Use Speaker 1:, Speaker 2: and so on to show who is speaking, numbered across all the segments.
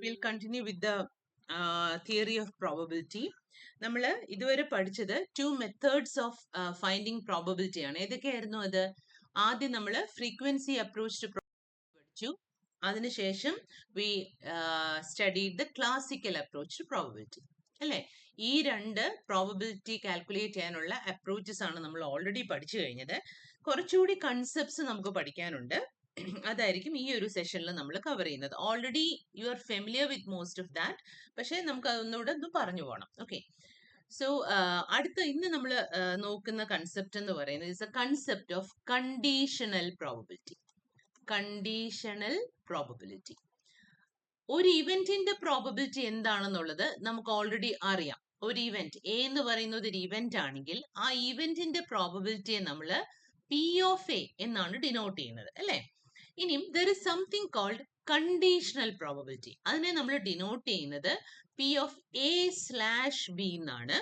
Speaker 1: we'll continue with the theory of probability. നമ്മൾ ഇതുവരെ പഠിച്ചത് 2 methods of finding probability ആണ്. ഏതൊക്കെയായിരുന്നു അത്? ആദ്യം നമ്മൾ frequency approached probability പഠിച്ചു. അതിനുശേഷം we studied the classical approached probability. അല്ലേ? ഈ രണ്ട് പ്രോബബിലിറ്റി കാൽക്കുലേറ്റ് ചെയ്യാനുള്ള അപ്രോച്ചസ് ആണ് നമ്മൾ ഓൾറെഡി പഠിച്ചു കഴിഞ്ഞത്. കുറച്ചുകൂടി കൺസെപ്റ്റ്സ് നമുക്ക് പഠിക്കാനുണ്ട്. അതായിരിക്കും ഈ ഒരു സെഷനിൽ നമ്മൾ കവർ ചെയ്യുന്നത്. Already you are familiar with most of that, പക്ഷേ നമുക്ക് അതൊന്നുകൂടെ ഒന്ന് പറഞ്ഞു പോകണം. ഓക്കെ, സോ അടുത്ത ഇന്ന് നമ്മൾ നോക്കുന്ന കൺസെപ്റ്റ് എന്ന് പറയുന്നത് is A concept of conditional probability. Conditional probability, ഒരു ഇവന്റിന്റെ പ്രോബബിലിറ്റി എന്താണെന്നുള്ളത് നമുക്ക് ഓൾറെഡി അറിയാം. ഒരു ഇവന്റ് എ എന്ന് പറയുന്നത് ഒരു ഇവന്റ് ആണെങ്കിൽ ആ ഇവന്റിന്റെ പ്രോബബിലിറ്റിയെ നമ്മൾ പി ഓഫ് എ എന്നാണ് ഡിനോട്ട് ചെയ്യുന്നത്, അല്ലേ? ഇനിയും there is something called conditional probability. അതിനെ നമ്മൾ ഡിനോട്ട് ചെയ്യുന്നത് P of A slash B എന്നാണ്.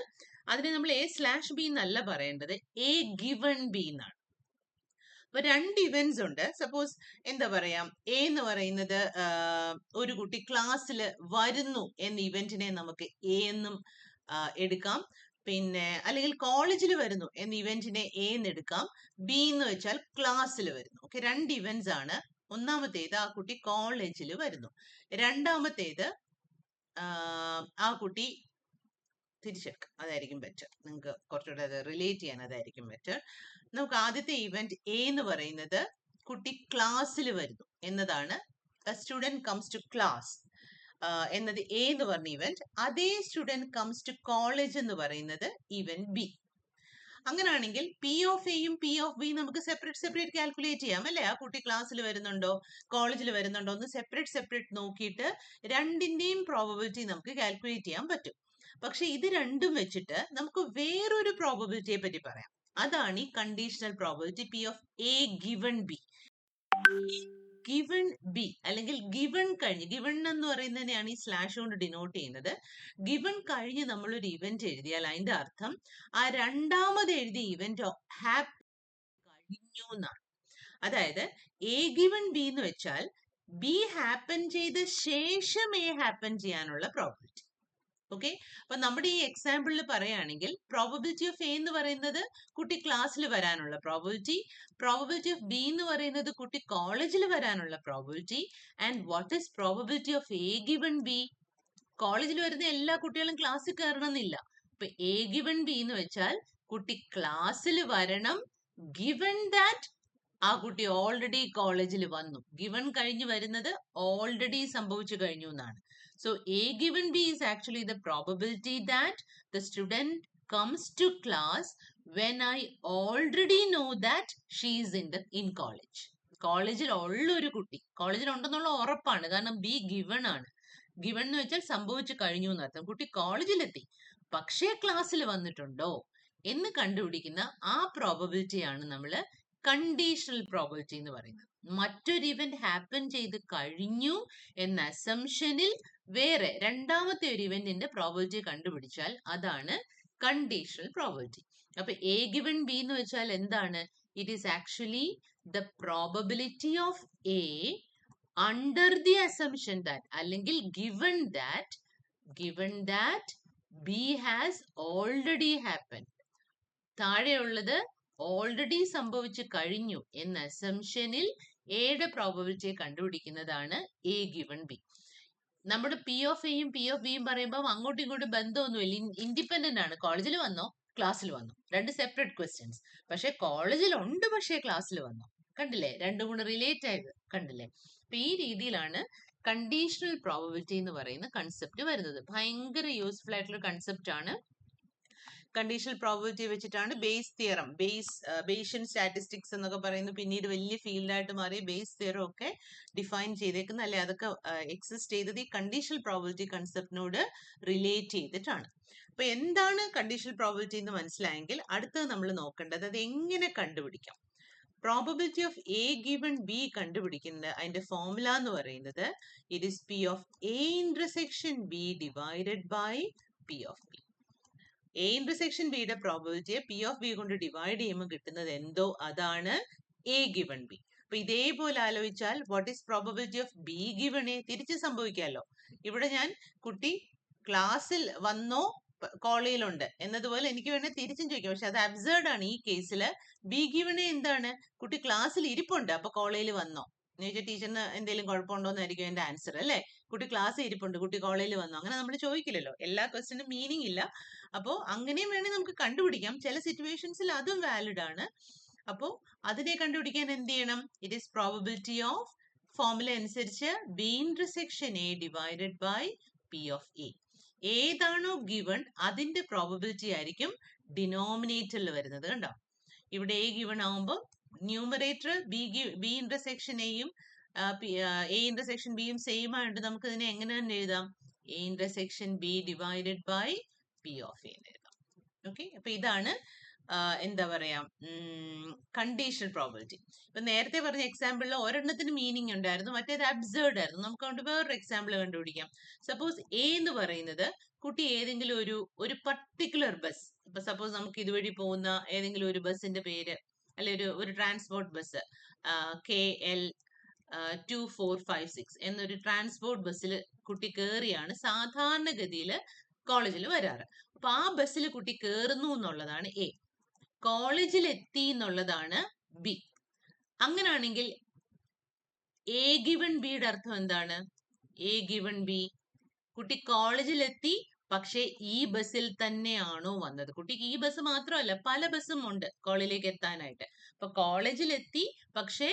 Speaker 1: അതിനെ നമ്മൾ എ സ്ലാഷ് ബി എന്നല്ല പറയേണ്ടത്, എ ഗിവൺ ബി എന്നാണ്. അപ്പൊ രണ്ട് ഇവന്റ്സ് ഉണ്ട്. സപ്പോസ് എന്താ പറയാ, എ എന്ന് പറയുന്നത് ഒരു കുട്ടി ക്ലാസ്സിൽ വരുന്നു എന്ന ഇവന്റിനെ നമുക്ക് എ എന്നും എടുക്കാം. പിന്നെ അല്ലെങ്കിൽ കോളേജിൽ വരുന്നു എന്ന ഇവന്റിനെ എ എന്ന് എടുക്കാം. ബി എന്ന് വെച്ചാൽ ക്ലാസ്സിൽ വരുന്നു. ഓക്കെ, രണ്ട് ഇവന്റ്സ് ആണ്. ഒന്നാമത്തേത് ആ കുട്ടി കോളേജിൽ വരുന്നു, രണ്ടാമത്തേത് ആ കുട്ടി തിരിച്ചെടുക്കാം. അതായിരിക്കും ബെറ്റർ, നിങ്ങൾക്ക് കുറച്ചുകൂടെ അത് റിലേറ്റ് ചെയ്യാൻ അതായിരിക്കും ബെറ്റർ. നമുക്ക് ആദ്യത്തെ ഇവന്റ് എ എന്ന് പറയുന്നത് കുട്ടി ക്ലാസ്സിൽ വരുന്നു എന്നതാണ്. സ്റ്റുഡന്റ് കംസ് ടു ക്ലാസ് എന്നത് എ എന്ന് പറഞ്ഞ ഇവന്റ്. അതേ സ്റ്റുഡന്റ് കംസ് ടു കോളേജ് എന്ന് പറയുന്നത് ഇവന്റ് ബി. അങ്ങനെയാണെങ്കിൽ പി ഓഫ് എയും പി ഓഫ് ബി നമുക്ക് സെപ്പറേറ്റ് കാൽക്കുലേറ്റ് ചെയ്യാം, അല്ലേ? ആ കുട്ടി ക്ലാസ്സിൽ വരുന്നുണ്ടോ കോളേജിൽ വരുന്നുണ്ടോ എന്ന് സെപ്പറേറ്റ് നോക്കിയിട്ട് രണ്ടിന്റെയും പ്രോബബിലിറ്റി നമുക്ക് കാൽക്കുലേറ്റ് ചെയ്യാൻ പറ്റും. പക്ഷെ ഇത് രണ്ടും വെച്ചിട്ട് നമുക്ക് വേറൊരു പ്രോബബിലിറ്റിയെ പറ്റി പറയാം. അതാണ് ഈ conditional probability P of A given B. Given B അല്ലെങ്കിൽ ഗിവൺ കഴിഞ്ഞ്, ഗിവൺ എന്ന് പറയുന്നതിനെയാണ് ഈ സ്ലാഷ് കൊണ്ട് ഡിനോട്ട് ചെയ്യുന്നത്. ഗിവൺ കഴിഞ്ഞ് നമ്മളൊരു ഇവന്റ് എഴുതിയാൽ അതിന്റെ അർത്ഥം ആ രണ്ടാമത് എഴുതിയ ഇവന്റ് ഹാപ്പൻ കഴിഞ്ഞു എന്നാണ്. അതായത് എ ഗിവൺ ബി എന്ന് വെച്ചാൽ ബി ഹാപ്പൻ ചെയ്ത ശേഷം എ ഹാപ്പൻ ചെയ്യാനുള്ള പ്രോബബിലിറ്റി. ഓക്കെ, അപ്പൊ നമ്മുടെ ഈ എക്സാമ്പിളിൽ പറയുകയാണെങ്കിൽ പ്രോബബിലിറ്റി ഓഫ് എ എന്ന് പറയുന്നത് കുട്ടി ക്ലാസ്സിൽ വരാനുള്ള പ്രോബബിലിറ്റി, പ്രോബബിലിറ്റി ഓഫ് ബി എന്ന് പറയുന്നത് കുട്ടി കോളേജിൽ വരാനുള്ള probability. And what is probability of A given B? കോളേജിൽ വരുന്ന എല്ലാ കുട്ടികളും ക്ലാസ്സിൽ കയറണം എന്നില്ല. അപ്പൊ എ ഗിവൺ ബി എന്ന് വെച്ചാൽ കുട്ടി ക്ലാസ്സിൽ വരണം ഗിവൺ ദാറ്റ് ആ കുട്ടി ഓൾറെഡി കോളേജിൽ വന്നു. ഗിവൺ കഴിഞ്ഞ് വരുന്നത് ഓൾറെഡി സംഭവിച്ചു കഴിഞ്ഞു എന്നാണ്. So A given B is actually the probability that the student comes to class when I already know that she is in college. കോളേജിൽ ഉള്ള ഒരു കുട്ടി കോളേജിൽ ഉണ്ടെന്നുള്ള ഉറപ്പാണ്, കാരണം ബി ഗിവൺ ആണ്. ഗിവൺ എന്ന് വെച്ചാൽ സംഭവിച്ചു കഴിഞ്ഞു എന്നർത്ഥം. കുട്ടി കോളേജിലെത്തി പക്ഷേ ക്ലാസ്സിൽ വന്നിട്ടുണ്ടോ എന്ന് കണ്ടുപിടിക്കുന്ന ആ പ്രോബബിലിറ്റിയാണ് നമ്മൾ കണ്ടീഷണൽ പ്രോബബിലിറ്റി എന്ന് പറയുന്നത്. മറ്റൊരു ഇവന്റ് ഹാപ്പൻ ചെയ്ത് കഴിഞ്ഞു എന്ന അസംഷനിൽ വേറെ രണ്ടാമത്തെ ഒരു ഇവന്റിന്റെ പ്രോബബിലിറ്റി കണ്ടുപിടിച്ചാൽ അതാണ് കണ്ടീഷണൽ പ്രോബബിലിറ്റി. അപ്പൊ എ ഗിവൺ ബി എന്ന് വെച്ചാൽ എന്താണ്? It is actually the probability of A under the assumption that, അല്ലെങ്കിൽ given that B has already happen. താഴെയുള്ളത് ഓൾറെഡി സംഭവിച്ചു കഴിഞ്ഞു എന്ന അസംഷനിൽ എയുടെ പ്രോബബിലിറ്റിയെ കണ്ടുപിടിക്കുന്നതാണ് എ ഗിവൺ ബി. നമ്മുടെ പി ഓഫ് എയും പി ഓഫ് ബിയും പറയുമ്പോൾ അങ്ങോട്ടും ഇങ്ങോട്ടും ബന്ധമൊന്നുമില്ല, ഇൻഡിപെൻഡന്റ് ആണ്. കോളേജിൽ വന്നോ ക്ലാസ്സിൽ വന്നോ രണ്ട് സെപ്പറേറ്റ് ക്വസ്റ്റ്യൻസ്. പക്ഷെ കോളേജിൽ ഉണ്ട് പക്ഷേ ക്ലാസ്സിൽ വന്നോ, കണ്ടില്ലേ? രണ്ടും കൂടെ റിലേറ്റ് ആയത്, കണ്ടില്ലേ? അപ്പൊ ഈ രീതിയിലാണ് കണ്ടീഷണൽ പ്രോബബിലിറ്റി എന്ന് പറയുന്ന കൺസെപ്റ്റ് വരുന്നത്. ഭയങ്കര യൂസ്ഫുൾ ആയിട്ടുള്ള കൺസെപ്റ്റ് ആണ്. കണ്ടീഷണൽ പ്രോബബിലിറ്റി വെച്ചിട്ടാണ് ബേസ് തിയറം, ബേഷ്യൻ സ്റ്റാറ്റിസ്റ്റിക്സ് എന്നൊക്കെ പറയുന്നത് പിന്നീട് വലിയ ഫീൽഡായിട്ട് മാറി ബേസ് തിയറം ഒക്കെ ഡിഫൈൻ ചെയ്തേക്കുന്ന, അല്ലെ അതൊക്കെ എക്സിസ്റ്റ് ചെയ്തത് ഈ കണ്ടീഷണൽ പ്രോബബിലിറ്റി കൺസെപ്റ്റിനോട് റിലേറ്റ് ചെയ്തിട്ടാണ്. അപ്പൊ എന്താണ് കണ്ടീഷണൽ പ്രോബബിലിറ്റി എന്ന് മനസ്സിലായെങ്കിൽ അടുത്തത് നമ്മൾ നോക്കേണ്ടത് അത് എങ്ങനെ കണ്ടുപിടിക്കാം. Probability of A given B കണ്ടുപിടിക്കുന്നത് അതിന്റെ ഫോർമുല എന്ന് പറയുന്നത് it is P of A intersection B divided by P of B. A intersection ബിയുടെ പ്രോബബിലിറ്റിയെ പി ഓഫ് ബി കൊണ്ട് ഡിവൈഡ് ചെയ്യുമ്പോൾ കിട്ടുന്നത് എന്തോ അതാണ് എ ഗിവൺ ബി. അപ്പൊ ഇതേപോലെ ആലോചിച്ചാൽ what is probability of be given A തിരിച്ച് സംഭവിക്കാമല്ലോ. ഇവിടെ ഞാൻ കുട്ടി ക്ലാസ്സിൽ വന്നോ കോളേജിലുണ്ട് എന്നതുപോലെ എനിക്ക് വേണേൽ തിരിച്ചും ചോദിക്കാം. പക്ഷെ അത് അബ്സേർഡ് ആണ്. ഈ കേസിൽ ബി ഗിവൺ എ എന്താണ്? കുട്ടി ക്ലാസ്സിൽ ഇരിപ്പുണ്ട്, അപ്പൊ കോളേജിൽ വന്നോ എന്ന് ചോദിച്ചാൽ ടീച്ചറിന് എന്തെങ്കിലും കുഴപ്പമുണ്ടോന്നായിരിക്കും എന്റെ ആൻസർ അല്ലേ. കുട്ടി ക്ലാസ്സിൽ ഇരിപ്പുണ്ട്, കുട്ടി കോളേജിൽ വന്നു, അങ്ങനെ നമ്മൾ ചോദിക്കില്ലല്ലോ. എല്ലാ ക്വസ്റ്റിനും മീനിങ് ഇല്ല. അപ്പോൾ അങ്ങനെയും വേണേൽ നമുക്ക് കണ്ടുപിടിക്കാം. ചില സിറ്റുവേഷൻസിൽ അതും വാലിഡ് ആണ്. അപ്പോൾ അതിനെ കണ്ടുപിടിക്കാൻ എന്ത് ചെയ്യണം? It is probability of formula അനുസരിച്ച് B intersection A divided by P of A. ഏതാണോ ഗിവൺ അതിന്റെ പ്രോബബിലിറ്റി ആയിരിക്കും ഡിനോമിനേറ്ററിൽ വരുന്നത്. കണ്ടോ, ഇവിടെ എ ഗിവൺ ആവുമ്പോൾ ന്യൂമറേറ്റർ ബി ഇന്റർസെക്ഷൻ എയും എ ഇന്റർസെക്ഷൻ ബിയും സെയിം ആയിട്ട് നമുക്ക് ഇതിനെ എങ്ങനെ തന്നെ എഴുതാം? A intersection B divided by P of A എന്ന് എഴുതാം. ഓക്കെ, അപ്പൊ ഇതാണ് എന്താ പറയാ കണ്ടീഷണൽ പ്രോബബിലിറ്റി. ഇപ്പൊ നേരത്തെ പറഞ്ഞ എക്സാമ്പിളിൽ ഒരെണ്ണത്തിന് മീനിങ് ഉണ്ടായിരുന്നു, മറ്റേത് അബ്സേർഡ് ആയിരുന്നു. നമുക്ക് അതുകൊണ്ട് വേറൊരു എക്സാമ്പിൾ കണ്ടുപിടിക്കാം. സപ്പോസ് എ എന്ന് പറയുന്നത് കുട്ടി ഏതെങ്കിലും ഒരു പർട്ടിക്കുലർ ബസ്, ഇപ്പൊ സപ്പോസ് നമുക്ക് ഇതുവഴി പോകുന്ന ഏതെങ്കിലും ഒരു ബസ്സിന്റെ പേര്, അല്ലെ ഒരു ട്രാൻസ്പോർട്ട് ബസ് KL 2456 എന്നൊരു ട്രാൻസ്പോർട്ട് ബസ്സിൽ കുട്ടി കയറിയാണ് സാധാരണഗതിയിൽ കോളേജിൽ വരാറ്. അപ്പൊ ആ ബസ്സിൽ കുട്ടി കയറുന്നു എന്നുള്ളതാണ് എ, കോളേജിൽ എത്തി എന്നുള്ളതാണ് ബി. അങ്ങനാണെങ്കിൽ എ ഗിവൺ ബിയുടെ അർത്ഥം എന്താണ്? എ ഗിവൺ ബി, കുട്ടി കോളേജിൽ എത്തി, പക്ഷെ ഈ ബസ്സിൽ തന്നെയാണോ വന്നത്? കുട്ടിക്ക് ഈ ബസ് മാത്രമല്ല, പല ബസ്സും ഉണ്ട് കോളേജിലേക്ക് എത്താനായിട്ട്. അപ്പൊ കോളേജിൽ എത്തി, പക്ഷെ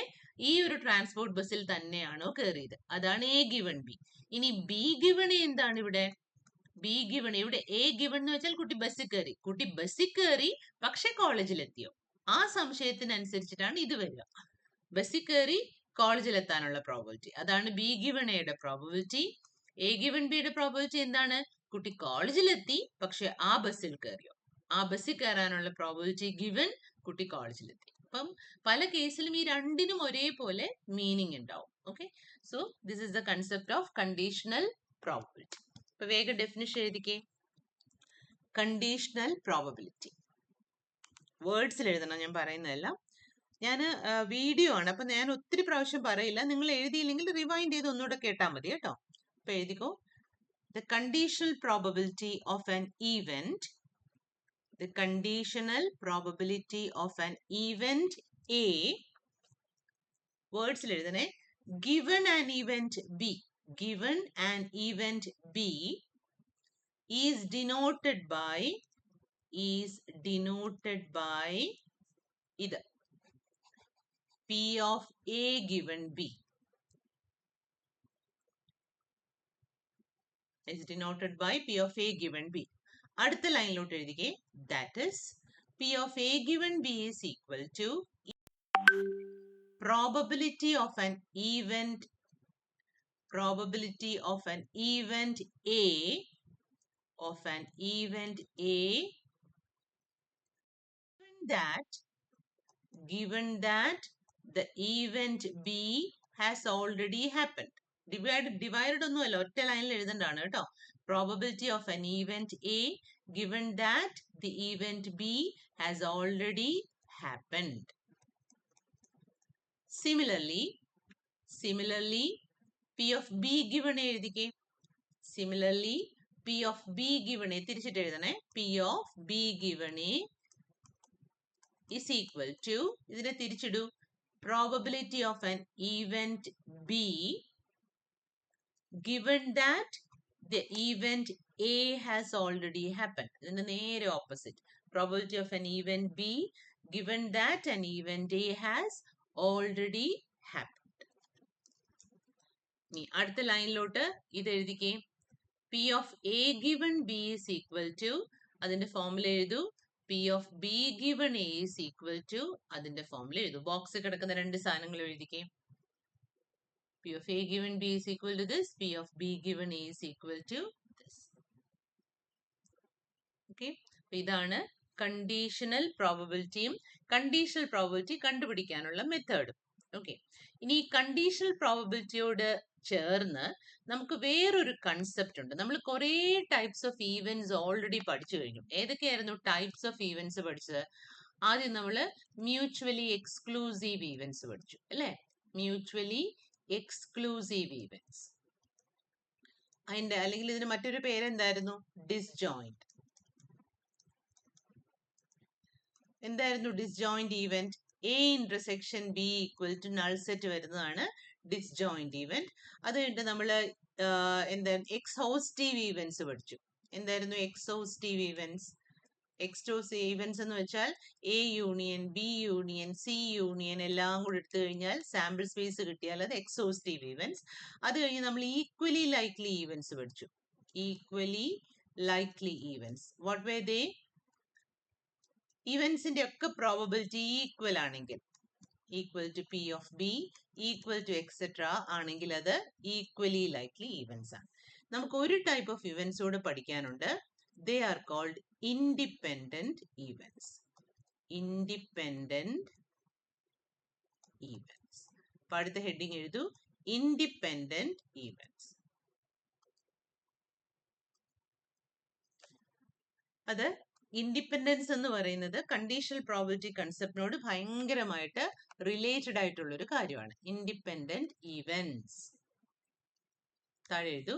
Speaker 1: ഈ ഒരു ട്രാൻസ്പോർട്ട് ബസ്സിൽ തന്നെയാണോ കയറിയത്? അതാണ് എ ഗിവൺ ബി. ഇനി ബി ഗിവൺ എന്താണ് ഇവിടെ? ബി ഗിവൺ, ഇവിടെ എ ഗിവൺ എന്ന് വെച്ചാൽ കുട്ടി ബസ്സിൽ കയറി പക്ഷെ കോളേജിൽ എത്തിയോ? ആ സംശയത്തിനനുസരിച്ചിട്ടാണ് ഇത് വരിക. ബസ്സിൽ കയറി കോളേജിൽ എത്താനുള്ള പ്രോബബിലിറ്റി, അതാണ് ബി ഗിവൺ എയുടെ പ്രോബബിലിറ്റി. എ ഗിവൺ ബിയുടെ പ്രോബബിലിറ്റി എന്താണ്? കുട്ടി കോളേജിൽ എത്തി പക്ഷെ ആ ബസ്സിൽ കയറിയോ? ആ ബസ്സിൽ കയറാനുള്ള പ്രോബബിലിറ്റി ഗിവൺ കുട്ടി കോളേജിൽ എത്തി. അപ്പം പല കേസിലും ഈ രണ്ടിനും ഒരേപോലെ മീനിങ് ഉണ്ടാവും. Okay, so this is the concept of conditional probability. ഇപ്പൊ വേഗം ഡെഫിനിഷൻ എഴുതിക്കേ. കണ്ടീഷണൽ പ്രോബബിലിറ്റി വേർഡ്സിൽ എഴുതണം, ഞാൻ പറയുന്നതല്ല. ഞാൻ വീഡിയോ ആണ്, അപ്പൊ ഞാൻ ഒത്തിരി പ്രാവശ്യം പറയില്ല. നിങ്ങൾ എഴുതിയില്ലെങ്കിൽ റിവൈൻഡ് ചെയ്ത് ഒന്നുകൂടെ കേട്ടാൽ മതി കേട്ടോ. അപ്പൊ എഴുതിക്കോ. The conditional probability of an event, the conditional probability of an event A, words എഴുതണേ. Given an event B, given an event B is denoted by ഇത് P of A given B is denoted by P of A given B. അടുത്ത ലൈനിലോട്ട് എഴുതിക്കേ. That is P of A given B is equal to probability of an event A given that the event B has already happened. Divided ഒന്നുമല്ല, ഒറ്റ ലൈനിൽ എഴുതേണ്ടതാണ് കേട്ടോ. Probability of an event A given that the event B has already happened. Similarly P of B given എഴുതിക്കേ. Similarly P of B given തിരിച്ചിട്ട് എഴുതണേ. P of B given is equal to, ഇതിനെ തിരിച്ചിടൂ, probability of an event B given that the event A has already happened. ഇതിന്റെ നേരെ opposite. Probability of an event B given that an event A has already happened. ഇനി അടുത്ത ലൈനിലോട്ട് ഇത് എഴുതിക്കേ. P of A given B is equal to, അതിന്റെ formula എഴുതൂ. P of B given A is equal to, അതിന്റെ formula എഴുതൂ. ബോക്സിൽ കിടക്കുന്ന രണ്ട് സാധനങ്ങൾ എഴുതിക്കേ. P of A given B is equal to this. P of B given A is equal to this. Okay, ഇതാണ് കണ്ടീഷണൽ പ്രോബബിലിറ്റിയും കണ്ടീഷണൽ പ്രോബബിലിറ്റി കണ്ടുപിടിക്കാനുള്ള മെത്തേഡും. Okay, ഇനി കണ്ടീഷണൽ പ്രോബബിലിറ്റിയോട് ചേർന്ന് നമുക്ക് വേറൊരു കൺസെപ്റ്റ് ഉണ്ട്. നമ്മൾ കുറേ ടൈപ്സ് ഓഫ് ഈവൻസ് ഓൾറെഡി പഠിച്ചു കഴിഞ്ഞു. ഏതൊക്കെയായിരുന്നു ടൈപ്സ് ഓഫ് ഈവൻസ് പഠിച്ചത്? ആദ്യം നമ്മൾ മ്യൂച്വലി എക്സ്ക്ലൂസീവ് ഈവൻസ് പഠിച്ചു അല്ലേ. Mutually exclusive events. അതിന്റെ അല്ലെങ്കിൽ ഇതിന് മറ്റൊരു പേരെന്തായിരുന്നു? ഡിസ്ജോയിന്റ്. എന്തായിരുന്നു disjoint event? A intersection B equal to null set വരുന്നതാണ് ഡിസ്ജോയിന്റ് ഈവന്റ്. അത് കഴിഞ്ഞിട്ട് നമ്മൾ എന്തായിരുന്നു എക്സ്ഹോസ്റ്റീവ് ഈവൻസ് പഠിച്ചു. എന്തായിരുന്നു എക്സ്ഹോസ്റ്റീവ് ഈവൻസ്? എക്സ്റ്റോസ് ഈവൻസ് എന്ന് വെച്ചാൽ A union B union C union എല്ലാം കൂടി എടുത്തു കഴിഞ്ഞാൽ സാമ്പിൾ സ്പേസ് കിട്ടിയാൽ അത് എക്സോസ്റ്റീവ് ഈവൻസ്. അത് കഴിഞ്ഞ് നമ്മൾ ഈക്വലി ലൈക്ലി ഈവൻസ് പഠിച്ചു. Equally likely events, what were they? ഈവൻസിന്റെ ഒക്കെ പ്രോബബിലിറ്റി ഈക്വൽ ആണെങ്കിൽ, equal to P of B, equal to etcetera ആണെങ്കിൽ അത് ഈക്വലി ലൈക്ലി ഈവൻസ് ആണ്. നമുക്ക് ഒരു ടൈപ്പ് ഓഫ് ഈവൻസ് കൂടെ പഠിക്കാനുണ്ട്. They are called independent events. Independent events. അടുത്ത ഹെഡിങ് എഴുതൂ, independent events. അത് ഇൻഡിപെൻഡൻസ് എന്ന് പറയുന്നത് കണ്ടീഷണൽ പ്രോബബിലിറ്റി കൺസെപ്റ്റിനോട് ഭയങ്കരമായിട്ട് റിലേറ്റഡ് ആയിട്ടുള്ള ഒരു കാര്യമാണ്. Independent events. താഴെ എഴുതൂ,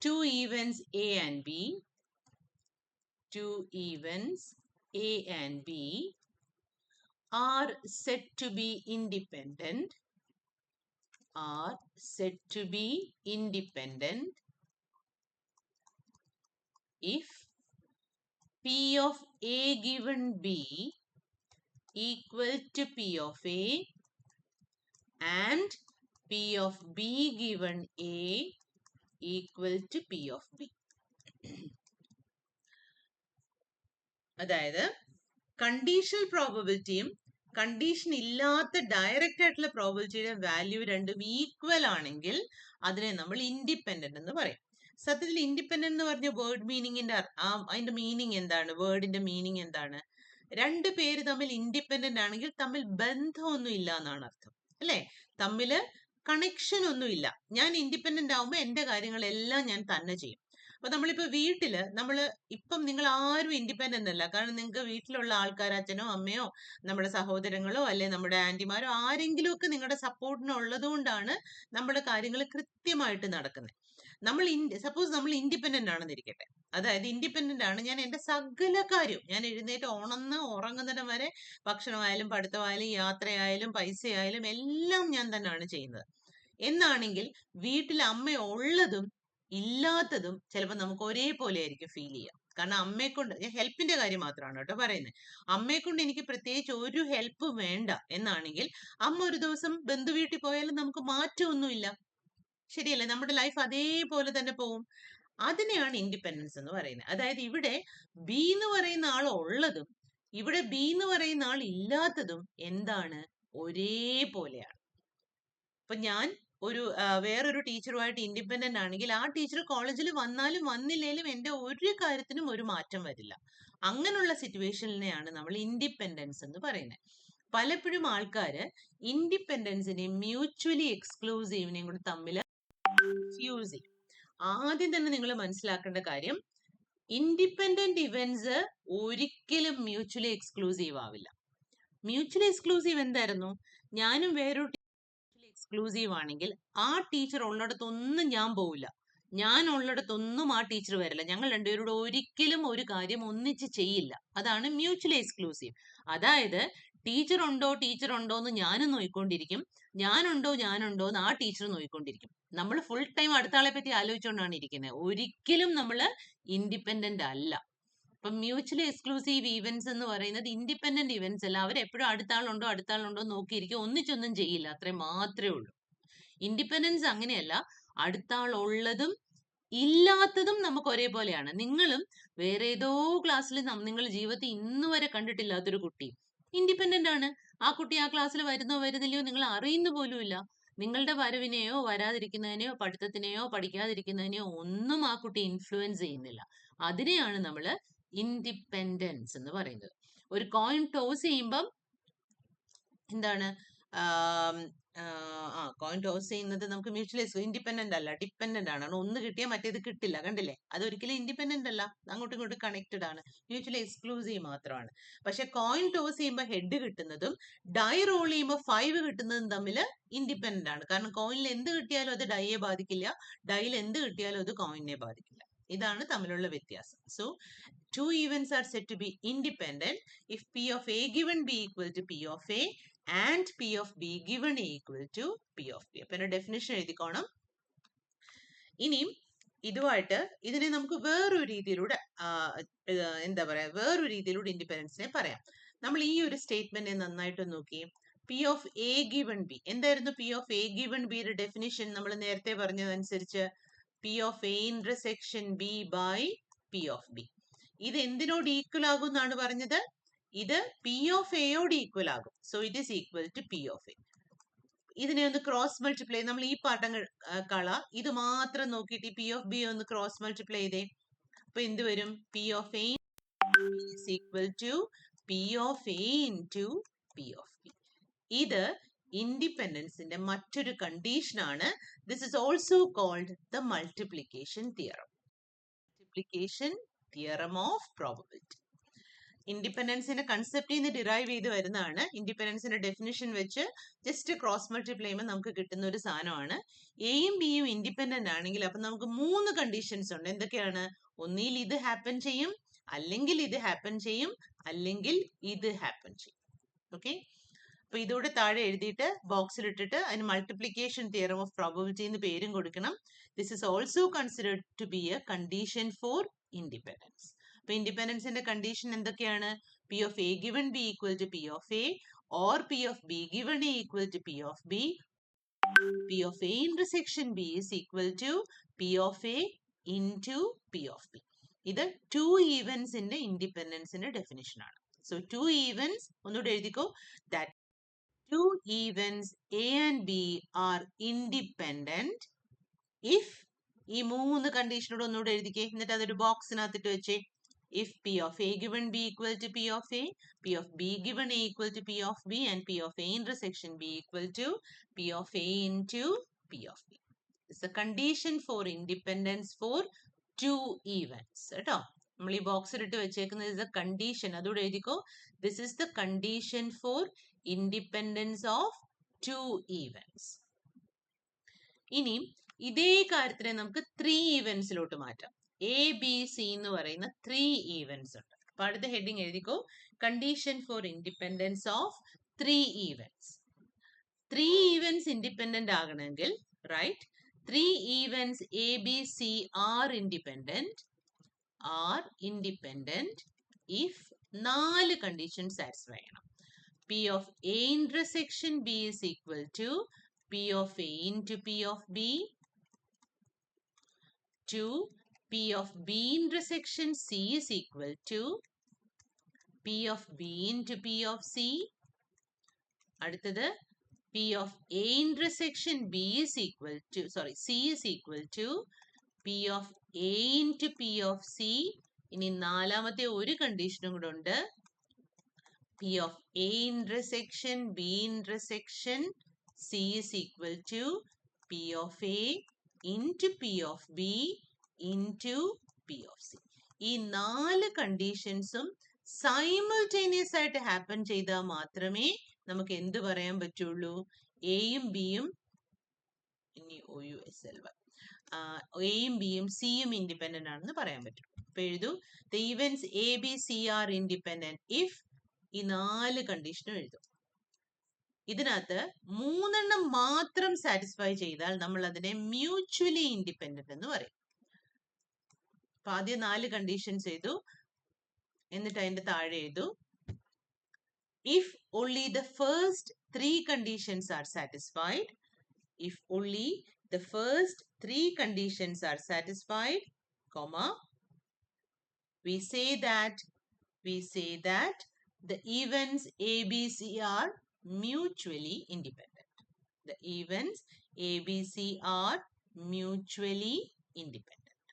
Speaker 1: two events A and B. Two events A and B are said to be independent. Are said to be independent if P of A given B equal to P of A and P of B given A equal to P of B. അതായത് conditional പ്രോബബിലിറ്റിയും condition ഇല്ലാത്ത direct ആയിട്ടുള്ള പ്രോബബിലിറ്റിയുടെ value രണ്ടും equal ആണെങ്കിൽ അതിനെ നമ്മൾ independent എന്ന് പറയും. സത്യത്തിൽ ഇൻഡിപെൻഡന്റ് എന്ന് പറഞ്ഞ വേർഡ് മീനിങ്ങിന്റെ അതിന്റെ മീനിങ് എന്താണ്? വേർഡിന്റെ മീനിങ് എന്താണ്? രണ്ട് പേര് തമ്മിൽ ഇൻഡിപെൻഡന്റ് ആണെങ്കിൽ തമ്മിൽ ബന്ധമൊന്നും ഇല്ല എന്നാണ് അർത്ഥം, അല്ലെ? തമ്മില് കണക്ഷൻ ഒന്നും ഇല്ല. ഞാൻ ഇൻഡിപെൻഡന്റ് ആവുമ്പോൾ എന്റെ കാര്യങ്ങളെല്ലാം ഞാൻ തന്നെ ചെയ്യും. അപ്പൊ നമ്മളിപ്പോ വീട്ടില് ഇപ്പം നിങ്ങൾ ആരും ഇൻഡിപെൻഡന്റ് അല്ല. കാരണം നിങ്ങൾക്ക് വീട്ടിലുള്ള ആൾക്കാർ, അച്ഛനോ അമ്മയോ നമ്മുടെ സഹോദരങ്ങളോ അല്ലെ നമ്മുടെ ആന്റിമാരോ ആരെങ്കിലും ഒക്കെ നിങ്ങളുടെ സപ്പോർട്ടിന് ഉള്ളത് കൊണ്ടാണ് നമ്മുടെ കാര്യങ്ങൾ കൃത്യമായിട്ട് നടക്കുന്നത്. സപ്പോസ് നമ്മൾ ഇൻഡിപെൻഡന്റ് ആണെന്ന് ഇരിക്കട്ടെ. അതായത് ഇൻഡിപെൻഡന്റ് ആണ്, ഞാൻ എന്റെ സകല കാര്യവും ഞാൻ എഴുന്നേറ്റ് ഉറങ്ങുന്നിടം വരെ ഭക്ഷണമായാലും പഠിത്തമായാലും യാത്രയായാലും പൈസയായാലും എല്ലാം ഞാൻ തന്നെയാണ് ചെയ്യുന്നത്. എന്നാണെങ്കിൽ വീട്ടിൽ അമ്മ ഉള്ളതും ഇല്ലാത്തതും ചിലപ്പോൾ നമുക്ക് ഒരേപോലെ ആയിരിക്കും ഫീൽ ചെയ്യുക. കാരണം അമ്മയെ കൊണ്ട്, ഹെൽപ്പിന്റെ കാര്യം മാത്രമാണ് കേട്ടോ പറയുന്നത്, അമ്മയെ കൊണ്ട് എനിക്ക് പ്രത്യേകിച്ച് ഒരു ഹെൽപ്പ് വേണ്ട എന്നാണെങ്കിൽ അമ്മ ഒരു ദിവസം ബന്ധുവീട്ടിൽ പോയാലും നമുക്ക് മാറ്റമൊന്നുമില്ല. ശരിയല്ലേ? നമ്മുടെ ലൈഫ് അതേപോലെ തന്നെ പോവും. അതിനെയാണ് ഇൻഡിപെൻഡൻസ് എന്ന് പറയുന്നത്. അതായത് ഇവിടെ ബി എന്ന് പറയുന്ന ആൾ ഉള്ളതും ഇവിടെ ബി എന്ന് പറയുന്ന ആൾ ഇല്ലാത്തതും എന്താണ്? ഒരേപോലെയാണ്. അപ്പൊ ഞാൻ വേറൊരു ടീച്ചറുമായിട്ട് ഇൻഡിപെൻഡന്റ് ആണെങ്കിൽ ആ ടീച്ചർ കോളേജിൽ വന്നാലും വന്നില്ലേലും എന്റെ ഒരു കാര്യത്തിനും ഒരു മാറ്റം വരില്ല. അങ്ങനെയുള്ള സിറ്റുവേഷനിനെയാണ് നമ്മൾ ഇൻഡിപെൻഡൻസ് എന്ന് പറയുന്നത്. പലപ്പോഴും ആൾക്കാര് ഇൻഡിപെൻഡൻസിനെയും മ്യൂച്വലി എക്സ്ക്ലൂസീവിനെയും കൂടി തമ്മിൽ കൺഫ്യൂസ് ചെയ്യും. ആദ്യം തന്നെ നിങ്ങൾ മനസ്സിലാക്കേണ്ട കാര്യം, ഇൻഡിപെൻഡന്റ് ഇവന്റ്സ് ഒരിക്കലും മ്യൂച്വലി എക്സ്ക്ലൂസീവ് ആവില്ല. മ്യൂച്വലി എക്സ്ക്ലൂസീവ് എന്തായിരുന്നു? ഞാനും വേറൊരു എക്സ്ക്ലൂസീവ് ആണെങ്കിൽ ആ ടീച്ചർ ഉള്ളിടത്തൊന്നും ഞാൻ പോവില്ല, ഞാൻ ഉള്ളിടത്തൊന്നും ആ ടീച്ചർ വരില്ല, ഞങ്ങൾ രണ്ടുപേരോട് ഒരിക്കലും ഒരു കാര്യം ഒന്നിച്ച് ചെയ്യില്ല. അതാണ് മ്യൂച്വലി എക്സ്ക്ലൂസീവ്. അതായത് ടീച്ചർ ഉണ്ടോ എന്ന് ഞാനും നോയിക്കൊണ്ടിരിക്കും, ഞാനുണ്ടോ എന്ന് ആ ടീച്ചർ നോയിക്കൊണ്ടിരിക്കും. നമ്മൾ ഫുൾ ടൈം അടുത്ത ആളെ പറ്റി ആലോചിച്ചുകൊണ്ടാണ് ഇരിക്കുന്നത്. ഒരിക്കലും നമ്മൾ ഇൻഡിപെൻഡന്റ് അല്ല. അപ്പൊ മ്യൂച്വലി എക്സ്ക്ലൂസീവ് ഈവൻസ് എന്ന് പറയുന്നത് ഇൻഡിപെൻഡന്റ് ഇവന്റ്സ് അല്ല. അവരെപ്പോഴും അടുത്ത ആളുണ്ടോ നോക്കിയിരിക്കും, ഒന്നിച്ചൊന്നും ചെയ്യില്ല, അത്രേ മാത്രമേ ഉള്ളൂ. ഇൻഡിപെൻഡൻസ് അങ്ങനെയല്ല, അടുത്ത ആളുള്ളതും ഇല്ലാത്തതും നമുക്ക് ഒരേപോലെയാണ്. നിങ്ങളും വേറെ ഏതോ ക്ലാസ്സിൽ നിങ്ങൾ ജീവിതത്തിൽ ഇന്ന് വരെ കണ്ടിട്ടില്ലാത്തൊരു കുട്ടി ഇൻഡിപെൻഡന്റ് ആണ്. ആ കുട്ടി ആ ക്ലാസ്സിൽ വരുന്നോ വരുന്നില്ലയോ നിങ്ങൾ അറിയുന്ന പോലുമില്ല. നിങ്ങളുടെ വരവിനെയോ വരാതിരിക്കുന്നതിനെയോ പഠിത്തത്തിനെയോ പഠിക്കാതിരിക്കുന്നതിനെയോ ഒന്നും ആ കുട്ടി ഇൻഫ്ലുവൻസ് ചെയ്യുന്നില്ല. അതിനെയാണ് നമ്മൾ ഇൻഡിപെൻഡൻസ് എന്ന് പറയുന്നത്. ഒരു കോയിൻ ടോസ് ചെയ്യുമ്പം എന്താണ്, കോയിൻ ടോസ് ചെയ്യുന്നത് നമുക്ക് മ്യൂച്വലി ഇൻഡിപെൻഡന്റ് അല്ല, ഡിപ്പെൻഡന്റ് ആണ്. ഒന്ന് കിട്ടിയാൽ മറ്റേത് കിട്ടില്ല, കണ്ടില്ലേ? അതൊരിക്കലും ഇൻഡിപെൻഡന്റ് അല്ല, അങ്ങോട്ടും ഇങ്ങോട്ടും കണക്റ്റഡ് ആണ്, മ്യൂച്വലി എക്സ്ക്ലൂസീവ് മാത്രമാണ്. പക്ഷെ കോയിൻ ടോസ് ചെയ്യുമ്പോൾ ഹെഡ് കിട്ടുന്നതും ഡൈ റോൾ ചെയ്യുമ്പോൾ 5 കിട്ടുന്നതും തമ്മിൽ ഇൻഡിപെൻഡന്റ് ആണ്. കാരണം കോയിനിൽ എന്ത് കിട്ടിയാലും അത് ഡൈയെ ബാധിക്കില്ല, ഡൈയിൽ എന്ത് കിട്ടിയാലും അത് കോയിനെ ബാധിക്കില്ല. ഇതാണ് തമ്മിലുള്ള വ്യത്യാസം. So two events are said to be independent if P of A given B equal to P of A and P of B given A equal to P of B. അപ്പൊ ഡെഫിനിഷൻ എഴുതിക്കോണം. ഇനിയും ഇതുമായിട്ട് ഇതിനെ നമുക്ക് വേറൊരു രീതിയിലൂടെ എന്താ പറയാ, വേറൊരു രീതിയിലൂടെ ഇൻഡിപെൻഡൻസിനെ പറയാം. നമ്മൾ ഈ ഒരു സ്റ്റേറ്റ്മെന്റ് നന്നായിട്ട് നോക്കി. P of A given B എന്തായിരുന്നു? P of A given B യുടെ ഡെഫിനിഷൻ നമ്മൾ നേരത്തെ പറഞ്ഞതനുസരിച്ച് P of A intersection B by P of B. ഇത് എന്തിനോട് ഈക്വൽ ആകും എന്നാണ് പറഞ്ഞത്? ഇത് P of A യോട് ഈക്വൽ ആകും. So it is equal to P of A. ഇതിനെ ഒന്ന് ക്രോസ് മൾട്ടിപ്ലൈ, നമ്മൾ ഈ പാഠം ഇത് മാത്രം നോക്കിയിട്ട് ഈ P of B ഒന്ന് ക്രോസ് മൾട്ടിപ്ലൈ ചെയ്തേ. അപ്പൊ എന്ത് വരും? P of A is equal to P of A into P of B. ഇത് ഇൻഡിപെൻഡൻസിന്റെ മറ്റൊരു കണ്ടീഷനാണ്. This is also called the multiplication theorem. Multiplication theorem of probability. ഇൻഡിപെൻഡൻസിന്റെ കൺസെപ്റ്റിൽ നിന്ന് ഡിറൈവ് ചെയ്ത് വരുന്നതാണ്. ഇൻഡിപെൻഡൻസിന്റെ ഡെഫിനിഷൻ വെച്ച് ജസ്റ്റ് ക്രോസ് മൾട്ടിപ്ലൈ ചെയ്യുമ്പോൾ നമുക്ക് കിട്ടുന്ന ഒരു സാധനമാണ്. എയും ബിയും ഇൻഡിപെൻഡന്റ് ആണെങ്കിൽ അപ്പൊ നമുക്ക് 3 കണ്ടീഷൻസ് ഉണ്ട്. എന്തൊക്കെയാണ്? ഒന്നിൽ ഇത് ഹാപ്പൻ ചെയ്യും, അല്ലെങ്കിൽ ഇത് ഹാപ്പൻ ചെയ്യും, അല്ലെങ്കിൽ ഇത് ഹാപ്പൻ ചെയ്യും. ഓക്കെ, അപ്പൊ ഇതോടെ താഴെ എഴുതിയിട്ട് ബോക്സിൽ ഇട്ടിട്ട് അതിന് മൾട്ടിപ്ലിക്കേഷൻ തിയറം ഓഫ് പ്രോബബിലിറ്റി എന്ന് പേരും കൊടുക്കണം. This is also considered to be a condition for independence. അപ്പൊ ഇൻഡിപെൻഡൻസിന്റെ കണ്ടീഷൻ എന്തൊക്കെയാണ്? P of A given B equal to P of A or P of B given A equal to P of B. P of A intersection B is equal to P of A into P of B. ഇത് 2 ഈവൻസിന്റെ ഇൻഡിപെൻഡൻസിന്റെ ഡെഫിനിഷൻ ആണ്. So 2 events ഒന്നുകൂടെ എഴുതിക്കോ. That 2 events A and B are independent if ഈ 3 കണ്ടീഷനോട് ഒന്നുകൂടെ എഴുതിക്കേ. എന്നിട്ട് അതൊരു ബോക്സിനകത്തിട്ട് വെച്ചേ. If P of A given B equal to P of A, P of B given A equal to P of B, and P of A intersection B equal to P of A into P of B. It's a condition for independence for 2 events. കേട്ടോ, നമ്മൾ ഈ ബോക്സിൽ ഇട്ട് വെച്ചേക്കുന്നത് is a condition. അതുകൂടെ എഴുതിക്കോ. This is the condition for independence of 2 events. ഇനി ഇതേ കാര്യത്തിനെ നമുക്ക് 3 ഈവൻസിലോട്ട് മാറ്റാം. എ ബി സി എന്ന് പറയുന്ന 3 ഈവൻസ് ഉണ്ട്. അപ്പൊ അടുത്ത ഹെഡിങ് എഴുതിക്കോ. Condition for independence of 3 events. 3 events independent ആകണമെങ്കിൽ right, 3 events A B C are independent if 4 condition satisfy ചെയ്യണം. P of A intersection B is equal to P of A into P of B. 2. P of B intersection C is equal to P of B into P of C. അടുത്തത് P of A intersection B is equal to, C is equal to P of A into P of C. ഇനി നാലാമത്തെ ഒരു കണ്ടീഷനും കൂടെ ഉണ്ട്. P of A intersection B intersection C is equal to P of A into P of B into P of C. ഈ 4 കണ്ടീഷൻസും simultaneous ആയിട്ട് happen ചെയ്താൽ മാത്രമേ നമുക്ക് എന്ത് പറയാൻ പറ്റുള്ളൂ? എയും ബിയും, ഇനി എയും ബിയും സിയും ഇൻഡിപെൻഡന്റ് ആണെന്ന് പറയാൻ പറ്റും. അപ്പൊ എഴുതൂ. The events A B C are independent if ഈ 4 കണ്ടീഷനും എഴുതും. ഇതിനകത്ത് 3 മാത്രം സാറ്റിസ്ഫൈ ചെയ്താൽ നമ്മൾ അതിനെ മ്യൂച്വലി ഇൻഡിപെൻഡന്റ് എന്ന് പറയും. അപ്പൊ ആദ്യം 4 കണ്ടീഷൻസ് എഴുതു, എന്നിട്ട് അതിന്റെ താഴെ എഴുതു. If only the first 3 conditions are satisfied, if only the first 3 conditions are satisfied, comma, we say that the events A, B, C are mutually independent. The events A, B, C are mutually independent.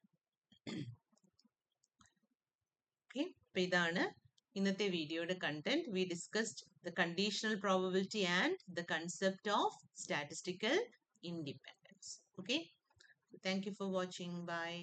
Speaker 1: Okay, അപ്പോൾ ഇതാണ് ഇന്നത്തെ വീഡിയോയുടെ content. We discussed the conditional probability and the concept of statistical independence. Okay. Thank you for watching. Bye.